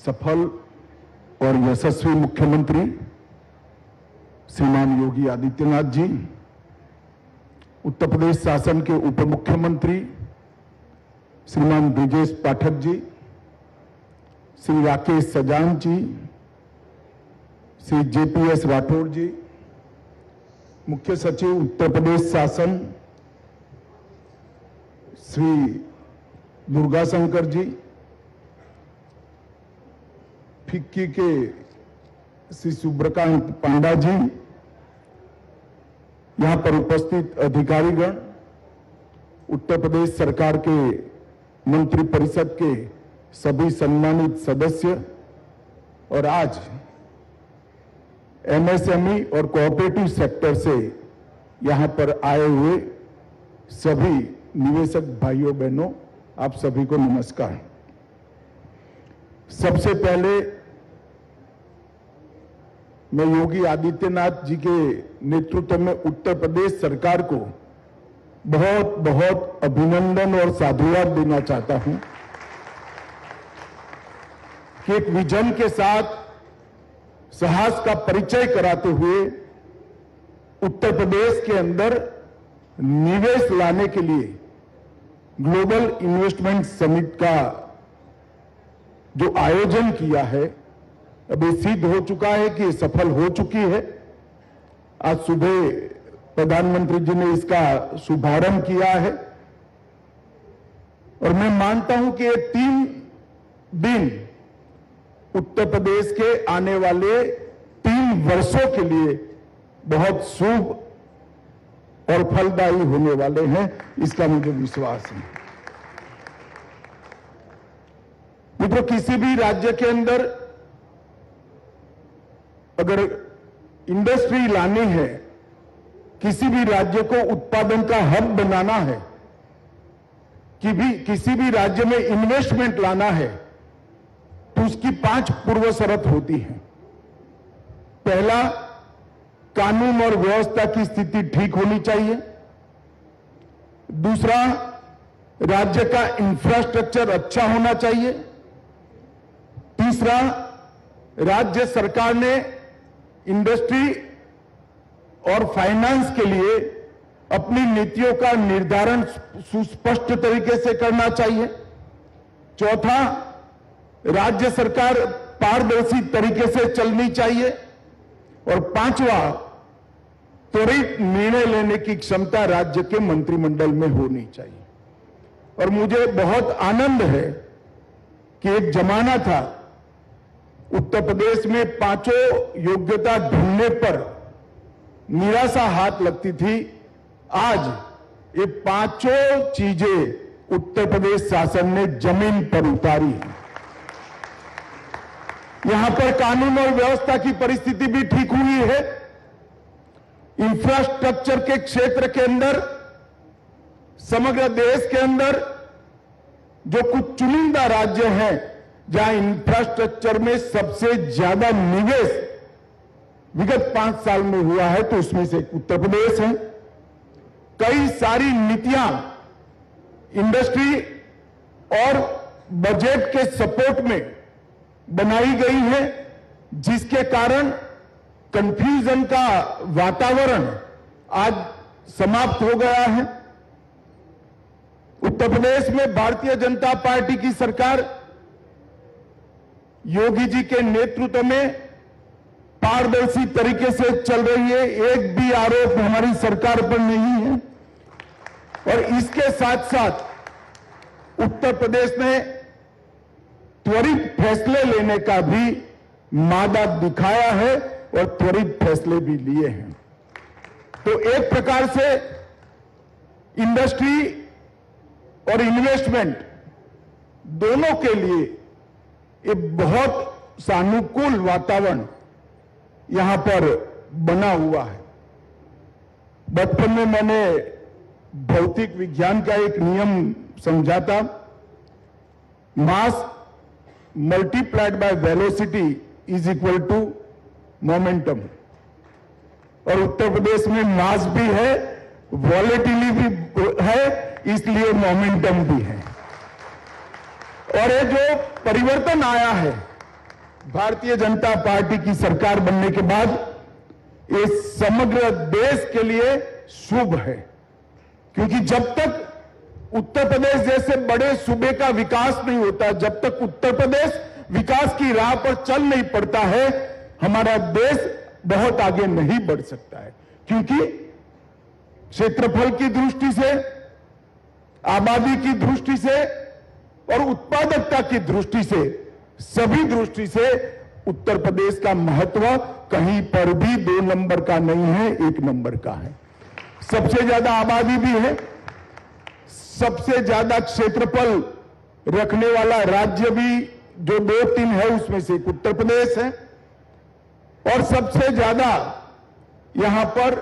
सफल और यशस्वी मुख्यमंत्री श्रीमान योगी आदित्यनाथ जी, उत्तर प्रदेश शासन के उप मुख्यमंत्री श्रीमान ब्रिजेश पाठक जी, श्री राकेश सजान जी, श्री जेपीएस राठौर जी, मुख्य सचिव उत्तर प्रदेश शासन श्री दुर्गा शंकर जी, फिक्की के श्री सुब्रकांत पांडा जी, यहां पर उपस्थित अधिकारीगण, उत्तर प्रदेश सरकार के मंत्री परिषद के सभी सम्मानित सदस्य और आज एमएसएमई और कोऑपरेटिव सेक्टर से यहां पर आए हुए सभी निवेशक भाइयों बहनों, आप सभी को नमस्कार। सबसे पहले मैं योगी आदित्यनाथ जी के नेतृत्व में उत्तर प्रदेश सरकार को बहुत बहुत अभिनंदन और साधुवाद देना चाहता हूं कि एक विजन के साथ साहस का परिचय कराते हुए उत्तर प्रदेश के अंदर निवेश लाने के लिए ग्लोबल इन्वेस्टमेंट समिट का जो आयोजन किया है, अभी सिद्ध हो चुका है कि सफल हो चुकी है। आज सुबह प्रधानमंत्री जी ने इसका शुभारंभ किया है और मैं मानता हूं कि ये 3 दिन उत्तर प्रदेश के आने वाले 3 वर्षों के लिए बहुत शुभ और फलदायी होने वाले हैं, इसका मुझे विश्वास है। मित्रों, किसी भी राज्य के अंदर अगर इंडस्ट्री लानी है, किसी भी राज्य को उत्पादन का हब बनाना है, किसी भी राज्य में इन्वेस्टमेंट लाना है, तो उसकी 5 पूर्व शर्त होती हैं। पहला, कानून और व्यवस्था की स्थिति ठीक होनी चाहिए। दूसरा, राज्य का इंफ्रास्ट्रक्चर अच्छा होना चाहिए। तीसरा, राज्य सरकार ने इंडस्ट्री और फाइनेंस के लिए अपनी नीतियों का निर्धारण सुस्पष्ट तरीके से करना चाहिए। चौथा, राज्य सरकार पारदर्शी तरीके से चलनी चाहिए। और पांचवा, त्वरित निर्णय लेने की क्षमता राज्य के मंत्रिमंडल में होनी चाहिए। और मुझे बहुत आनंद है कि एक जमाना था उत्तर प्रदेश में 5 योग्यता ढूंढने पर निराशा हाथ लगती थी। आज ये 5 चीजें उत्तर प्रदेश शासन ने जमीन पर उतारी है। यहां पर कानून और व्यवस्था की परिस्थिति भी ठीक हुई है। इंफ्रास्ट्रक्चर के क्षेत्र के अंदर समग्र देश के अंदर जो कुछ चुनिंदा राज्य हैं जहां इंफ्रास्ट्रक्चर में सबसे ज्यादा निवेश विगत 5 साल में हुआ है, तो उसमें से उत्तर प्रदेश है। कई सारी नीतियां इंडस्ट्री और बजट के सपोर्ट में बनाई गई है, जिसके कारण कंफ्यूजन का वातावरण आज समाप्त हो गया है। उत्तर प्रदेश में भारतीय जनता पार्टी की सरकार योगी जी के नेतृत्व में पारदर्शी तरीके से चल रही है। एक भी आरोप हमारी सरकार पर नहीं है। और इसके साथ साथ उत्तर प्रदेश ने त्वरित फैसले लेने का भी मादा दिखाया है और त्वरित फैसले भी लिए हैं। तो एक प्रकार से इंडस्ट्री और इन्वेस्टमेंट दोनों के लिए एक बहुत सानुकूल वातावरण यहां पर बना हुआ है। बचपन में मैंने भौतिक विज्ञान का एक नियम समझा था, mass multiplied by velocity is equal to momentum. और उत्तर प्रदेश में मास भी है, वॉलेटिलिटी भी है, इसलिए मोमेंटम भी है। और ये जो परिवर्तन आया है भारतीय जनता पार्टी की सरकार बनने के बाद ये समग्र देश के लिए शुभ है, क्योंकि जब तक उत्तर प्रदेश जैसे बड़े सूबे का विकास नहीं होता, जब तक उत्तर प्रदेश विकास की राह पर चल नहीं पड़ता है, हमारा देश बहुत आगे नहीं बढ़ सकता है। क्योंकि क्षेत्रफल की दृष्टि से, आबादी की दृष्टि से और उत्पादकता की दृष्टि से, सभी दृष्टि से उत्तर प्रदेश का महत्व कहीं पर भी 2 नंबर का नहीं है, 1 नंबर का है। सबसे ज्यादा आबादी भी है, सबसे ज्यादा क्षेत्रफल रखने वाला राज्य भी जो 2-3 है उसमें से एक उत्तर प्रदेश है, और सबसे ज्यादा यहां पर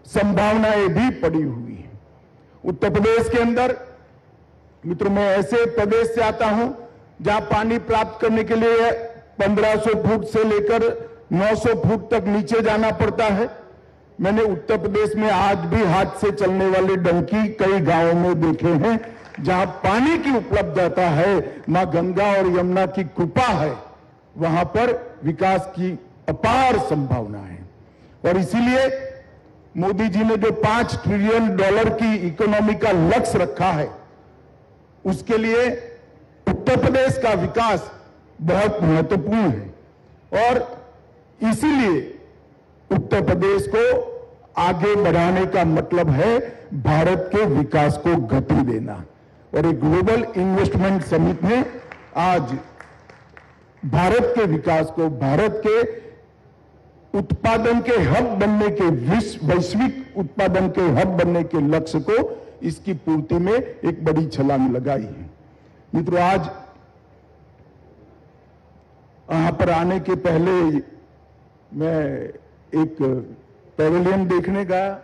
संभावनाएं भी पड़ी हुई हैं। उत्तर प्रदेश के अंदर मित्रों, मैं ऐसे प्रदेश से आता हूं जहां पानी प्राप्त करने के लिए 1500 फुट से लेकर 900 फुट तक नीचे जाना पड़ता है। मैंने उत्तर प्रदेश में आज भी हाथ से चलने वाले डंकी कई गांवों में देखे हैं, जहां पानी की उपलब्धता है, मां गंगा और यमुना की कृपा है, वहां पर विकास की अपार संभावना है। और इसीलिए मोदी जी ने जो $5 ट्रिलियन की इकोनॉमी का लक्ष्य रखा है, उसके लिए उत्तर प्रदेश का विकास बहुत महत्वपूर्ण है। और इसीलिए उत्तर प्रदेश को आगे बढ़ाने का मतलब है भारत के विकास को गति देना। और एक ग्लोबल इन्वेस्टमेंट समिट ने आज भारत के विकास को, भारत के उत्पादन के हब बनने के, वैश्विक उत्पादन के हब बनने के लक्ष्य को, इसकी पूर्ति में एक बड़ी छलांग लगाई है। मित्रों, आज यहां पर आने के पहले मैं एक पैवेलियन देखने गया,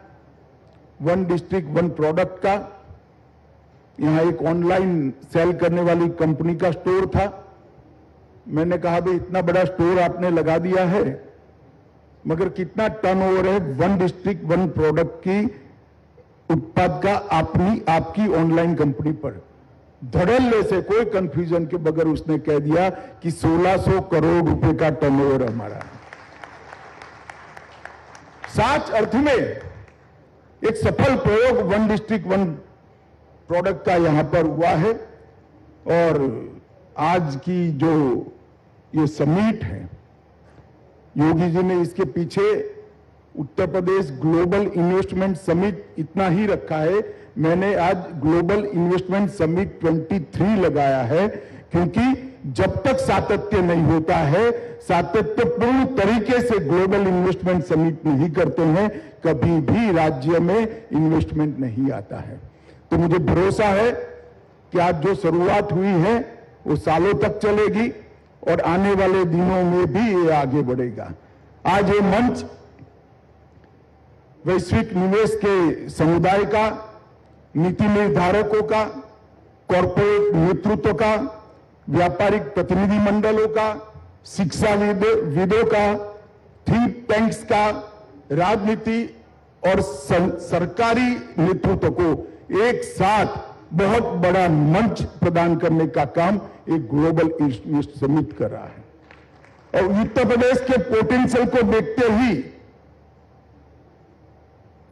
1 डिस्ट्रिक्ट 1 प्रोडक्ट का। यहां एक ऑनलाइन सेल करने वाली कंपनी का स्टोर था। मैंने कहा, भाई इतना बड़ा स्टोर आपने लगा दिया है, मगर कितना टर्नओवर है 1 डिस्ट्रिक्ट 1 प्रोडक्ट की उत्पाद का आपकी ऑनलाइन कंपनी पर? धड़ल्ले से, कोई कंफ्यूजन के बगैर उसने कह दिया कि 1600 करोड़ रुपए का टर्नओवर हमारा। सच अर्थ में एक सफल प्रयोग 1 डिस्ट्रिक्ट 1 प्रोडक्ट का यहां पर हुआ है। और आज की जो ये समिट है, योगी जी ने इसके पीछे Uttar Pradesh global investment summit इतना ही रखा है। मैंने आज ग्लोबल इन्वेस्टमेंट समिट 23 लगाया है, क्योंकि जब तक सातत्य नहीं होता है, सातत्यपूर्ण तरीके से ग्लोबल इन्वेस्टमेंट समिट नहीं करते हैं, कभी भी राज्य में इन्वेस्टमेंट नहीं आता है। तो मुझे भरोसा है कि आज जो शुरुआत हुई है वो सालों तक चलेगी और आने वाले दिनों में भी ये आगे बढ़ेगा। आज ये मंच वैश्विक निवेश के समुदाय का, नीति निर्धारकों का, कॉरपोरेट नेतृत्व का, व्यापारिक प्रतिनिधि मंडलों का, शिक्षाविदों का, थिंक टैंक्स का, राजनीति और सरकारी नेतृत्व को एक साथ बहुत बड़ा मंच प्रदान करने का काम एक ग्लोबल इन्वेस्टमेंट समिट कर रहा है। और उत्तर प्रदेश के पोटेंशियल को देखते ही,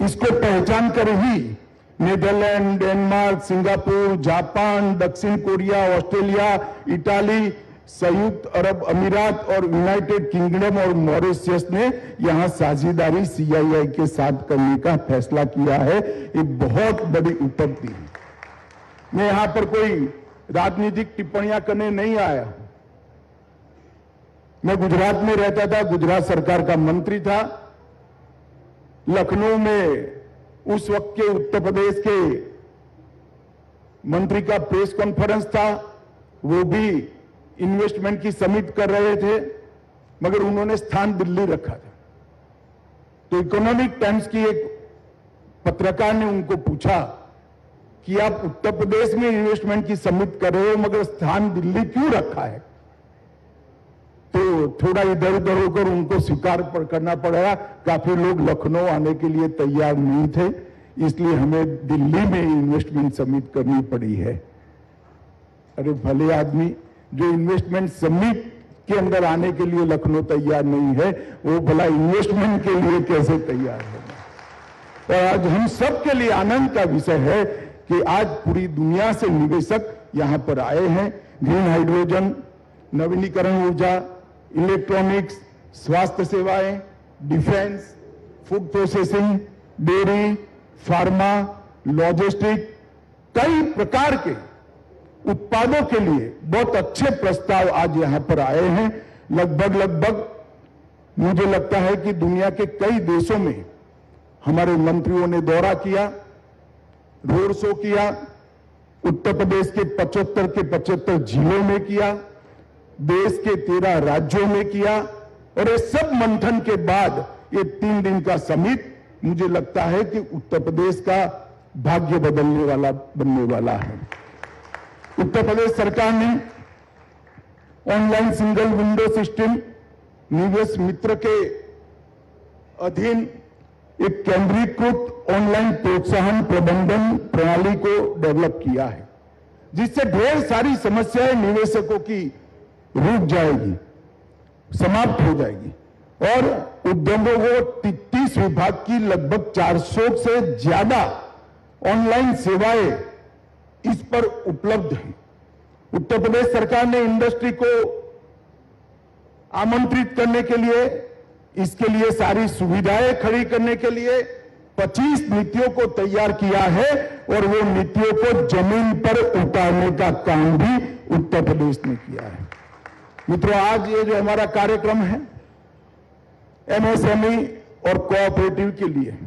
इसको पहचान कर ही नीदरलैंड, डेनमार्क, सिंगापुर, जापान, दक्षिण कोरिया, ऑस्ट्रेलिया, इटाली, संयुक्त अरब अमीरात और यूनाइटेड किंगडम और मॉरिशस ने यहां साझेदारी CII के साथ करने का फैसला किया है। ये बहुत बड़ी उपलब्धि है। मैं यहां पर कोई राजनीतिक टिप्पणियां करने नहीं आया। मैं गुजरात में रहता था, गुजरात सरकार का मंत्री था। लखनऊ में उस वक्त के उत्तर प्रदेश के मंत्री का प्रेस कॉन्फ्रेंस था, वो भी इन्वेस्टमेंट की समिट कर रहे थे, मगर उन्होंने स्थान दिल्ली रखा था। तो इकोनॉमिक टाइम्स की एक पत्रकार ने उनको पूछा कि आप उत्तर प्रदेश में इन्वेस्टमेंट की समिट कर रहे हो, मगर स्थान दिल्ली क्यों रखा है? तो थोड़ा इधर उधर होकर उनको स्वीकार करना पड़ा। काफी लोग लखनऊ आने के लिए तैयार नहीं थे, इसलिए हमें दिल्ली में इन्वेस्टमेंट समिट करनी पड़ी है। अरे भले आदमी, जो इन्वेस्टमेंट समिट के अंदर आने के लिए लखनऊ तैयार नहीं है, वो भला इन्वेस्टमेंट के लिए कैसे तैयार होगा। और आज हम सब के लिए आनंद का विषय है कि आज पूरी दुनिया से निवेशक यहां पर आए हैं। ग्रीन हाइड्रोजन, नवीनीकरण ऊर्जा, इलेक्ट्रॉनिक्स, स्वास्थ्य सेवाएं, defence, food processing, dairy, pharma, logistic, कई प्रकार के उत्पादों के लिए बहुत अच्छे प्रस्ताव आज यहां पर आए हैं। लगभग मुझे लगता है कि दुनिया के कई देशों में हमारे मंत्रियों ने दौरा किया, रोड शो किया, उत्तर प्रदेश के 75 जिलों में किया, देश के 13 राज्यों में किया, और ये सब मंथन के बाद ये 3 दिन का समिट मुझे लगता है कि उत्तर प्रदेश का भाग्य बनने वाला है। उत्तर प्रदेश सरकार ने ऑनलाइन सिंगल विंडो सिस्टम निवेश मित्र के अधीन एक केंद्रीकृत ऑनलाइन प्रोत्साहन प्रबंधन प्रणाली को डेवलप किया है, जिससे ढेर सारी समस्याएं निवेशकों की रुक जाएगी, समाप्त हो जाएगी, और उद्यमों को 30 विभाग की लगभग 400 से ज्यादा ऑनलाइन सेवाएं इस पर उपलब्ध है। उत्तर प्रदेश सरकार ने इंडस्ट्री को आमंत्रित करने के लिए, इसके लिए सारी सुविधाएं खड़ी करने के लिए 25 नीतियों को तैयार किया है, और वो नीतियों को जमीन पर उतारने का काम भी उत्तर प्रदेश ने किया है। मित्रों, आज ये जो हमारा कार्यक्रम है एमएसएमई और कोऑपरेटिव के लिए,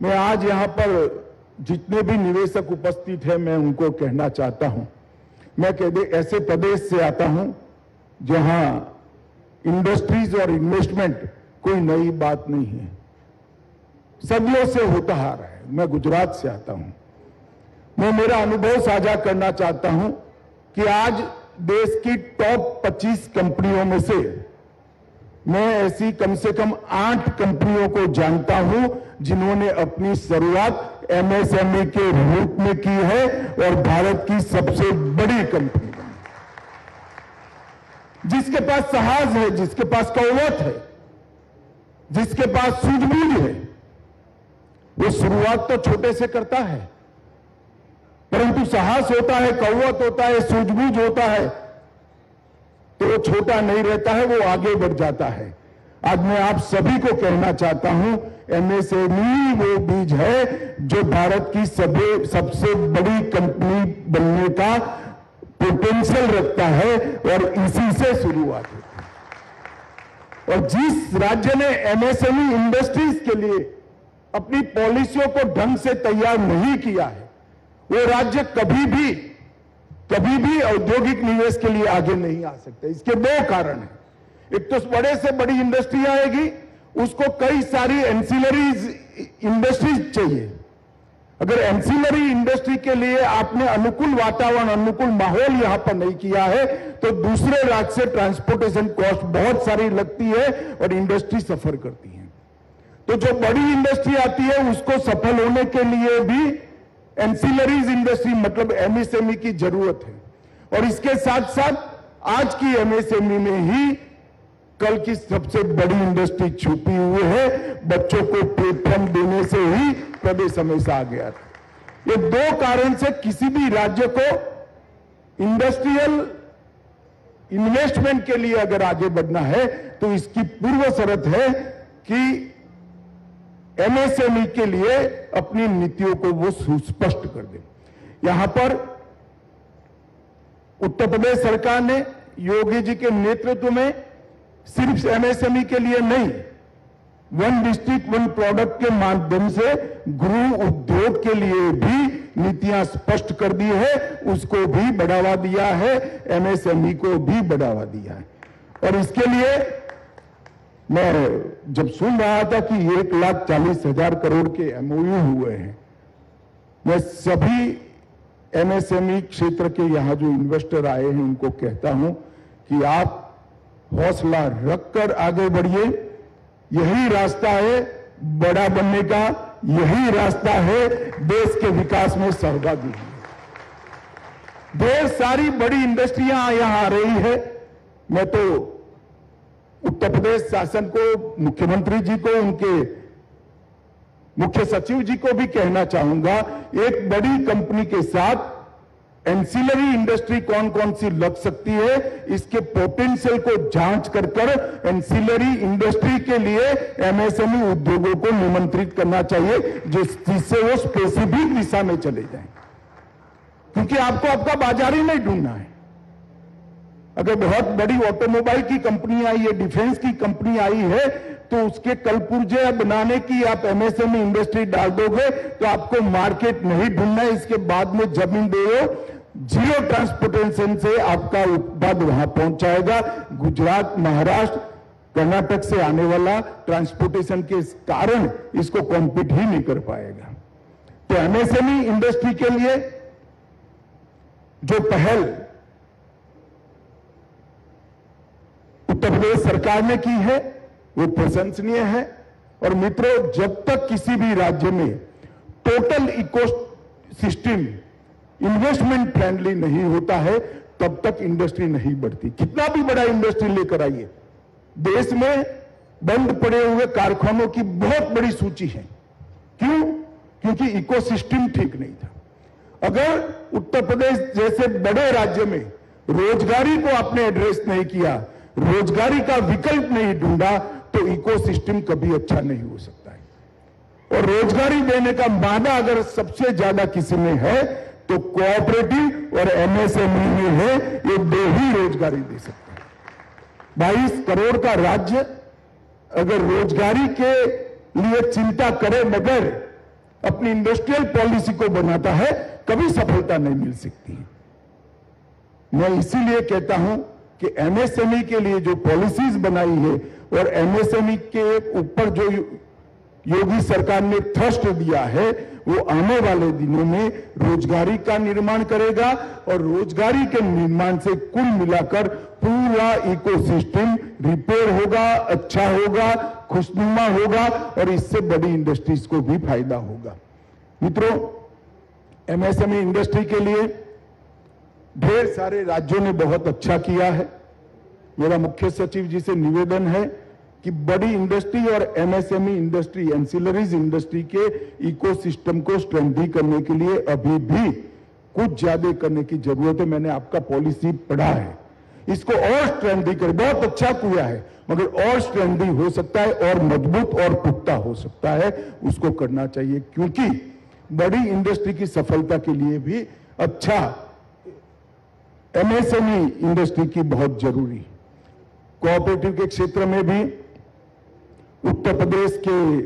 मैं आज यहां पर जितने भी निवेशक उपस्थित हैं मैं उनको कहना चाहता हूं, मैं ऐसे प्रदेश से आता हूं जहां इंडस्ट्रीज और इन्वेस्टमेंट कोई नई बात नहीं है, सदियों से होता आ रहा है। मैं गुजरात से आता हूं। मैं मेरा अनुभव साझा करना चाहता हूं कि आज देश की टॉप 25 कंपनियों में से मैं ऐसी कम से कम 8 कंपनियों को जानता हूं जिन्होंने अपनी शुरुआत एमएसएमई के रूप में की है और भारत की सबसे बड़ी कंपनी बनी, जिसके पास साहस है, जिसके पास कौवत है, जिसके पास सूझबूझ है। वो शुरुआत तो छोटे से करता है, परंतु साहस होता है, कौवत होता है, सूझबूझ होता है, तो वो छोटा नहीं रहता है, वो आगे बढ़ जाता है। आज मैं आप सभी को कहना चाहता हूं, एमएसएमई वो बीज है जो भारत की सबसे बड़ी कंपनी बनने का पोटेंशियल रखता है, और इसी से शुरुआत होती है। और जिस राज्य ने एमएसएमई इंडस्ट्रीज के लिए अपनी पॉलिसियों को ढंग से तैयार नहीं किया है, वो राज्य कभी भी औद्योगिक निवेश के लिए आगे नहीं आ सकते। इसके 2 कारण हैं। एक तो बड़े से बड़ी इंडस्ट्री आएगी, उसको कई सारी एंसिलरीज इंडस्ट्रीज चाहिए। अगर एंसिलरी इंडस्ट्री के लिए आपने अनुकूल वातावरण, अनुकूल माहौल यहां पर नहीं किया है, तो दूसरे राज्य से ट्रांसपोर्टेशन कॉस्ट बहुत सारी लगती है और इंडस्ट्री सफर करती है। तो जो बड़ी इंडस्ट्री आती है उसको सफल होने के लिए भी एंसिलरीज इंडस्ट्री मतलब एमएसएमई की जरूरत है। और इसके साथ साथ आज की एमएसएमई में ही कल की सबसे बड़ी इंडस्ट्री छुपी हुई है। बच्चों को प्लेटफॉर्म देने से ही प्रदेश हमेशा आ गया था। ये 2 कारण से किसी भी राज्य को इंडस्ट्रियल इन्वेस्टमेंट के लिए अगर आगे बढ़ना है तो इसकी पूर्व शर्त है कि एमएसएमई के लिए अपनी नीतियों को वो सुस्पष्ट कर दे। यहां पर उत्तर प्रदेश सरकार ने योगी जी के नेतृत्व में सिर्फ एमएसएमई के लिए नहीं, 1 डिस्ट्रिक्ट 1 प्रोडक्ट के माध्यम से गृह उद्योग के लिए भी नीतियां स्पष्ट कर दी है, उसको भी बढ़ावा दिया है, एमएसएमई को भी बढ़ावा दिया है। और इसके लिए मैं जब सुन रहा था कि 1,40,000 करोड़ के एमओयू हुए हैं, मैं सभी एमएसएमई क्षेत्र के यहां जो इन्वेस्टर आए हैं उनको कहता हूं कि आप हौसला रखकर आगे बढ़िए। यही रास्ता है बड़ा बनने का, यही रास्ता है देश के विकास में सहभागी होने। ढेर सारी बड़ी इंडस्ट्रियां यहां आ रही है। मैं तो उत्तर प्रदेश शासन को, मुख्यमंत्री जी को, उनके मुख्य सचिव जी को भी कहना चाहूंगा, एक बड़ी कंपनी के साथ एंसिलरी इंडस्ट्री कौन कौन सी लग सकती है, इसके पोटेंशियल को जांच कर एंसिलरी इंडस्ट्री के लिए एमएसएमई उद्योगों को निमंत्रित करना चाहिए, जिससे वो स्पेसिफिक दिशा में चले जाएं, क्योंकि आपको आपका बाजार ही नहीं ढूंढना है। अगर बहुत बड़ी ऑटोमोबाइल की कंपनी आई है, डिफेंस की कंपनी आई है, तो उसके कलपुर्जे बनाने की आप एमएसएमई इंडस्ट्री डाल दोगे तो आपको मार्केट नहीं ढूंढना है। इसके बाद में जमीन दे दो, जीरो ट्रांसपोर्टेशन से आपका उत्पाद वहां पहुंच जाएगा। गुजरात, महाराष्ट्र, कर्नाटक से आने वाला ट्रांसपोर्टेशन के कारण इसको कॉम्पीट ही नहीं कर पाएगा। तो एमएसएमई इंडस्ट्री के लिए जो पहल उत्तर प्रदेश सरकार ने की है वो प्रशंसनीय है। और मित्रों, जब तक किसी भी राज्य में total ecosystem investment friendly नहीं होता है, तब तक इंडस्ट्री नहीं बढ़ती। कितना भी बड़ा इंडस्ट्री लेकर आइए, देश में बंद पड़े हुए कारखानों की बहुत बड़ी सूची है। क्यों? क्योंकि इकोसिस्टम ठीक नहीं था। अगर उत्तर प्रदेश जैसे बड़े राज्य में रोजगारी को आपने एड्रेस नहीं किया, रोजगारी का विकल्प नहीं ढूंढा, तो इकोसिस्टम कभी अच्छा नहीं हो सकता है। और रोजगारी देने का माना अगर सबसे ज्यादा किसी में है तो कोऑपरेटिव और एमएसएमई में है। ये दो ही रोजगारी दे सकते हैं। 22 करोड़ का राज्य अगर रोजगारी के लिए चिंता करे बगैर अपनी इंडस्ट्रियल पॉलिसी को बनाता है, कभी सफलता नहीं मिल सकती। मैं इसीलिए कहता हूं कि एमएसएमई के लिए जो पॉलिसीज बनाई है और एमएसएमई के ऊपर जो योगी सरकार ने थ्रस्ट दिया है, वो आने वाले दिनों में रोजगारी का निर्माण करेगा। और रोजगारी के निर्माण से कुल मिलाकर पूरा इकोसिस्टम रिपेयर होगा, अच्छा होगा, खुशनुमा होगा और इससे बड़ी इंडस्ट्रीज को भी फायदा होगा। मित्रों, एमएसएमई इंडस्ट्री के लिए ढेर सारे राज्यों ने बहुत अच्छा किया है। मेरा मुख्य सचिव जी से निवेदन है कि बड़ी इंडस्ट्री और एमएसएमई इंडस्ट्री, एंसिलरीज इंडस्ट्री के इकोसिस्टम को स्ट्रेंथन करने के लिए अभी भी कुछ ज्यादा करने की जरूरत है। मैंने आपका पॉलिसी पढ़ा है, इसको और स्ट्रेंथन कर, बहुत अच्छा किया है, मगर और स्ट्रेंथन हो सकता है और मजबूत और पुख्ता हो सकता है, उसको करना चाहिए। क्योंकि बड़ी इंडस्ट्री की सफलता के लिए भी अच्छा एमएसएमई इंडस्ट्री की बहुत जरूरी। कोऑपरेटिव के क्षेत्र में भी उत्तर प्रदेश के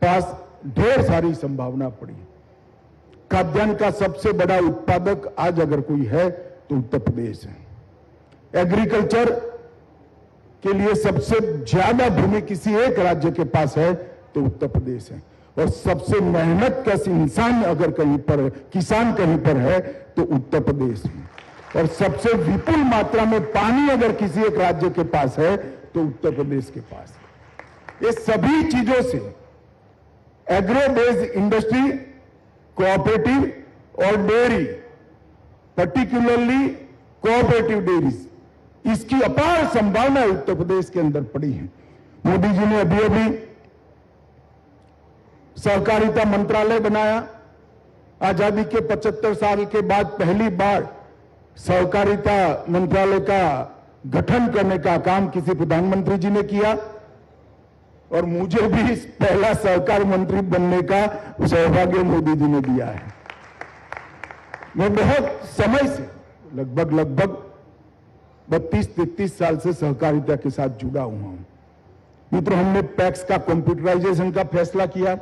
पास ढेर सारी संभावना पड़ी। खाद्यान्न का सबसे बड़ा उत्पादक आज अगर कोई है तो उत्तर प्रदेश है। एग्रीकल्चर के लिए सबसे ज्यादा भूमि किसी एक राज्य के पास है तो उत्तर प्रदेश है। और सबसे मेहनतकश इंसान अगर कहीं पर, किसान कहीं पर है तो उत्तर प्रदेश है। और सबसे विपुल मात्रा में पानी अगर किसी एक राज्य के पास है तो उत्तर प्रदेश के पास है। ये सभी चीजों से एग्रो बेस्ड इंडस्ट्री, कोऑपरेटिव और डेयरी, पर्टिकुलरली कोऑपरेटिव डेयरीज, इसकी अपार संभावना उत्तर प्रदेश के अंदर पड़ी है। मोदी जी ने अभी अभी सहकारिता मंत्रालय बनाया। आजादी के 75 साल के बाद पहली बार सहकारिता मंत्रालय का गठन करने का काम किसी प्रधानमंत्री जी ने किया और मुझे भी पहला सहकार मंत्री बनने का सौभाग्य मोदी जी ने दिया है। मैं बहुत समय से लगभग 32-33 साल से सहकारिता के साथ जुड़ा हुआ हूं। मित्रों, हमने पैक्स का कंप्यूटराइजेशन का फैसला किया,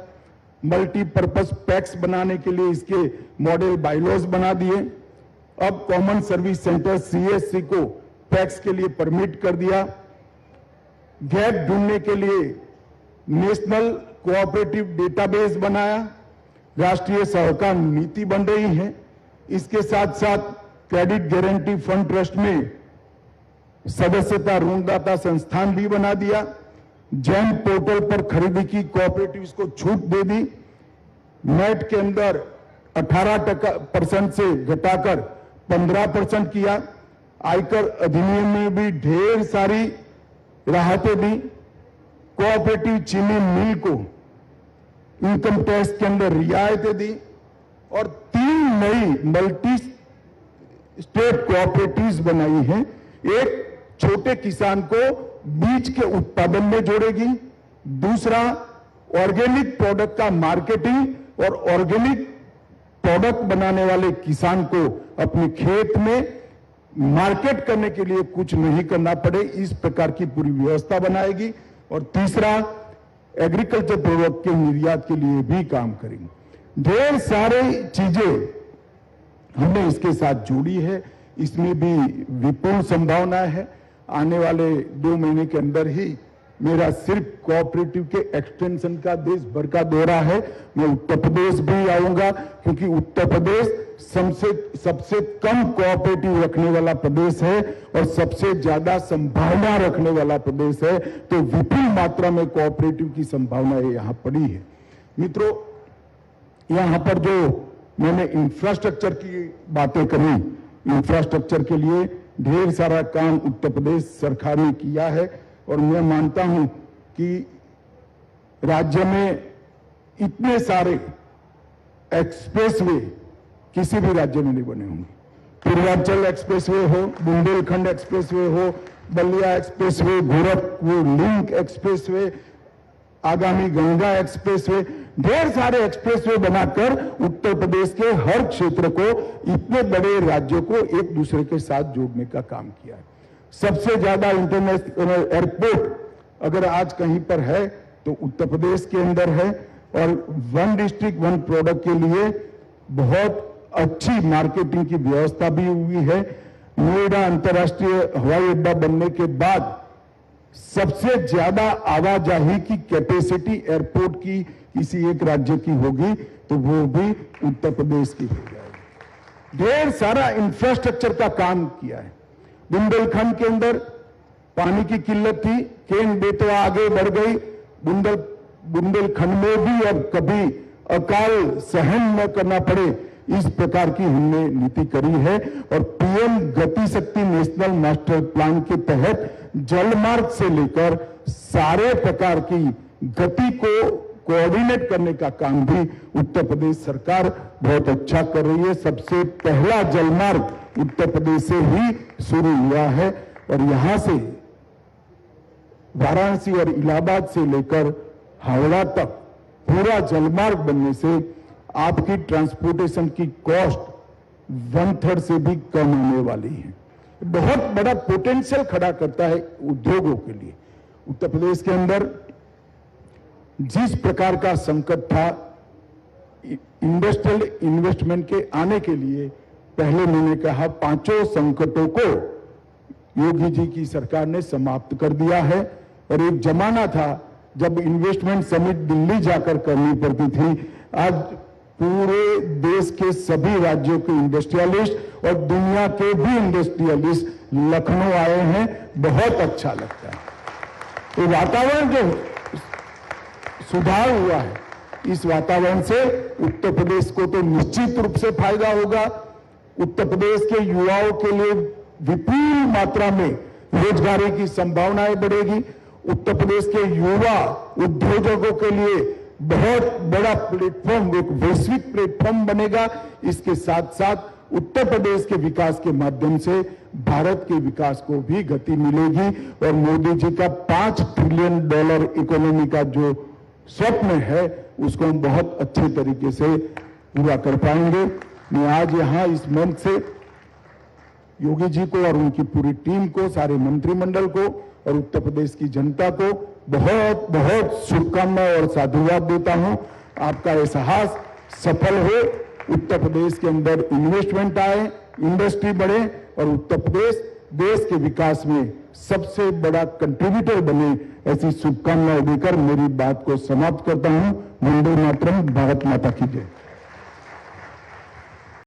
मल्टीपर्पज पैक्स बनाने के लिए इसके मॉडल बायलॉज बना दिए। अब कॉमन सर्विस सेंटर सीएससी को पैक्स के लिए परमिट कर दिया। गैप ढूंढने के लिए नेशनल कोऑपरेटिव डेटाबेस बनाया। राष्ट्रीय सहकार नीति बन रही है। इसके साथ साथ क्रेडिट गारंटी फंड ट्रस्ट में सदस्यता ऋणदाता संस्थान भी बना दिया। जैम पोर्टल पर खरीदी की कोऑपरेटिव्स को छूट दे दी। नेट के अंदर 18% से घटाकर 15% किया। आयकर अधिनियम में भी ढेर सारी राहतें दी। कोऑपरेटिव चीनी मिल को इनकम टैक्स के अंदर रियायतें दी और 3 नई मल्टी स्टेट कोऑपरेटिव्स बनाई हैं। एक छोटे किसान को बीज के उत्पादन में जोड़ेगी, दूसरा ऑर्गेनिक प्रोडक्ट का मार्केटिंग और ऑर्गेनिक प्रोडक्ट बनाने वाले किसान को अपने खेत में मार्केट करने के लिए कुछ नहीं करना पड़े, इस प्रकार की पूरी व्यवस्था बनाएगी। और तीसरा एग्रीकल्चर प्रोडक्ट के निर्यात के लिए भी काम करेंगे। ढेर सारे चीजें हमने इसके साथ जोड़ी है। इसमें भी विपुल संभावनाएं है। आने वाले 2 महीने के अंदर ही मेरा सिर्फ कोऑपरेटिव के एक्सटेंशन का देश भर का दौरा है। मैं उत्तर प्रदेश भी आऊंगा क्योंकि उत्तर प्रदेश सबसे कम कोऑपरेटिव रखने वाला प्रदेश है और सबसे ज्यादा संभावना रखने वाला प्रदेश है। तो विपुल मात्रा में कोऑपरेटिव की संभावनाएं यहां पड़ी है। मित्रों, यहां पर जो मैंने इंफ्रास्ट्रक्चर की बातें करी, इंफ्रास्ट्रक्चर के लिए ढेर सारा काम उत्तर प्रदेश सरकार ने किया है और मैं मानता हूं कि राज्य में इतने सारे एक्सप्रेसवे किसी भी राज्य में नहीं बने होंगे। पूर्वांचल एक्सप्रेसवे हो, बुंदेलखंड एक्सप्रेसवे हो, Ballia expressway, Gorakhpur link expressway, आगामी गंगा एक्सप्रेसवे, ढेर सारे एक्सप्रेसवे बनाकर उत्तर प्रदेश के हर क्षेत्र को, इतने बड़े राज्यों को एक दूसरे के साथ जोड़ने का काम किया है। सबसे ज्यादा इंटरनेशनल एयरपोर्ट अगर आज कहीं पर है तो उत्तर प्रदेश के अंदर है और 1 डिस्ट्रिक्ट 1 प्रोडक्ट के लिए बहुत अच्छी मार्केटिंग की व्यवस्था भी हुई है। नोएडा अंतर्राष्ट्रीय हवाई अड्डा बनने के बाद सबसे ज्यादा आवाजाही की कैपेसिटी एयरपोर्ट की किसी एक राज्य की होगी तो वो भी उत्तर प्रदेश की हो जाएगी। ढेर सारा इंफ्रास्ट्रक्चर का काम किया है। बुंदेलखंड के अंदर पानी की किल्लत थी, केन बेतवा आगे बढ़ गई। बुंदेलखंड में भी अब कभी अकाल सहन न करना पड़े, इस प्रकार की हमने नीति करी है। और पीएम गति शक्ति नेशनल मास्टर प्लान के तहत जलमार्ग से लेकर सारे प्रकार की गति को कोऑर्डिनेट करने का काम भी उत्तर प्रदेश सरकार बहुत अच्छा कर रही है। सबसे पहला जलमार्ग उत्तर प्रदेश से ही शुरू हुआ है और यहां से वाराणसी और इलाहाबाद से लेकर हावड़ा तक पूरा जलमार्ग बनने से आपकी ट्रांसपोर्टेशन की कॉस्ट 1/3 से भी कम होने वाली है। बहुत बड़ा पोटेंशियल खड़ा करता है उद्योगों के लिए। उत्तर प्रदेश के अंदर जिस प्रकार का संकट था, इंडस्ट्रियल इन्वेस्टमेंट के आने के लिए पहले मैंने कहा 5 संकटों को योगी जी की सरकार ने समाप्त कर दिया है। और एक जमाना था जब इन्वेस्टमेंट समिट दिल्ली जाकर करनी पड़ती थी। आज पूरे देश के सभी राज्यों के इंडस्ट्रियलिस्ट और दुनिया के भी इंडस्ट्रियलिस्ट लखनऊ आए हैं। बहुत अच्छा लगता है। तो वातावरण जो सुधार हुआ है, इस वातावरण से उत्तर प्रदेश को तो निश्चित रूप से फायदा होगा। उत्तर प्रदेश के युवाओं के लिए विपुल मात्रा में रोजगारी की संभावनाएं बढ़ेगी। उत्तर प्रदेश के युवा उद्योजकों के लिए बहुत बड़ा प्लेटफॉर्म, एक वैश्विक प्लेटफॉर्म बनेगा। इसके साथ साथ उत्तर प्रदेश के विकास के माध्यम से भारत के विकास को भी गति मिलेगी और मोदी जी का $5 ट्रिलियन इकोनॉमी का जो स्वप्न है उसको हम बहुत अच्छे तरीके से पूरा कर पाएंगे। मैं आज यहां इस मंच से योगी जी को और उनकी पूरी टीम को, सारे मंत्रिमंडल को और उत्तर प्रदेश की जनता को बहुत बहुत शुभकामनाएं और साधुवाद देता हूं। आपका ये साहस सफल हो, उत्तर प्रदेश के अंदर इन्वेस्टमेंट आए, इंडस्ट्री बढ़े और उत्तर प्रदेश देश के विकास में सबसे बड़ा कंट्रीब्यूटर बने, ऐसी शुभकामनाएं देकर मेरी बात को समाप्त करता हूं। वंदे मातरम। भारत माता की जय।